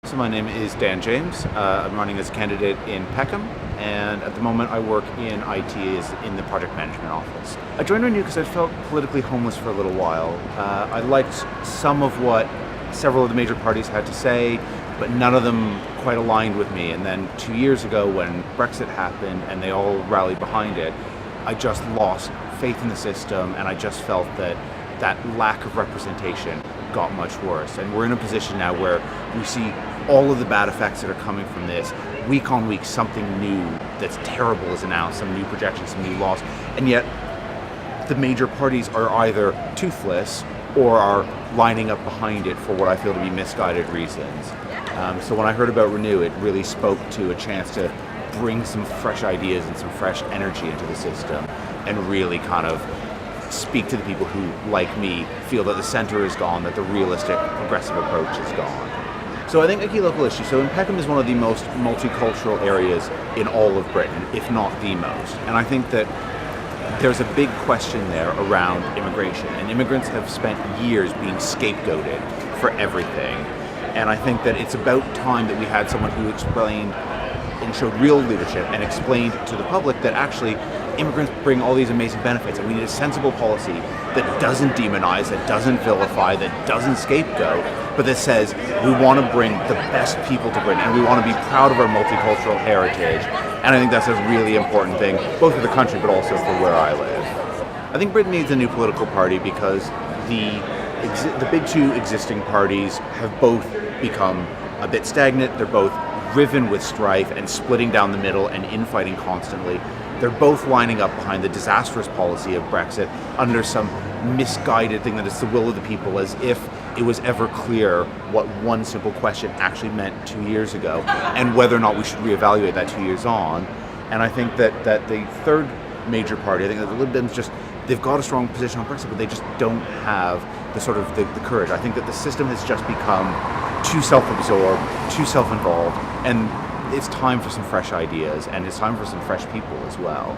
So my name is Dan James. I'm running as a candidate in Peckham, and at the moment I work in IT in the project management office. I joined Renew because I felt politically homeless for a little while. I liked some of what several of the major parties had to say, but none of them quite aligned with me. And then 2 years ago when Brexit happened and they all rallied behind it, I just lost faith in the system, and I just felt that lack of representation got much worse. And we're in a position now where we see all of the bad effects that are coming from this. Week on week, something new that's terrible is announced, some new projections, some new laws, and yet the major parties are either toothless or are lining up behind it for what I feel to be misguided reasons. So when I heard about Renew, it really spoke to a chance to bring some fresh ideas and some fresh energy into the system and really kind of speak to the people who, like me, feel that the center is gone, that the realistic, progressive approach is gone. So I think a key local issue, so in Peckham is one of the most multicultural areas in all of Britain, if not the most. And I think that there's a big question there around immigration. And immigrants have spent years being scapegoated for everything. And I think that it's about time that we had someone who explained and showed real leadership and explained to the public that actually immigrants bring all these amazing benefits, and we need a sensible policy that doesn't demonize, that doesn't vilify, that doesn't scapegoat, but that says we want to bring the best people to Britain and we want to be proud of our multicultural heritage. And I think that's a really important thing, both for the country but also for where I live. I think Britain needs a new political party because the big two existing parties have both become a bit stagnant. They're both riven with strife and splitting down the middle and infighting constantly. They're both lining up behind the disastrous policy of Brexit under some misguided thing that it's the will of the people, as if it was ever clear what one simple question actually meant 2 years ago and whether or not we should reevaluate that 2 years on. And I think that the third major party, I think that the Lib Dems they've got a strong position on Brexit, but they just don't have the courage. I think that the system has just become too self-absorbed, too self-involved, and it's time for some fresh ideas, and it's time for some fresh people as well.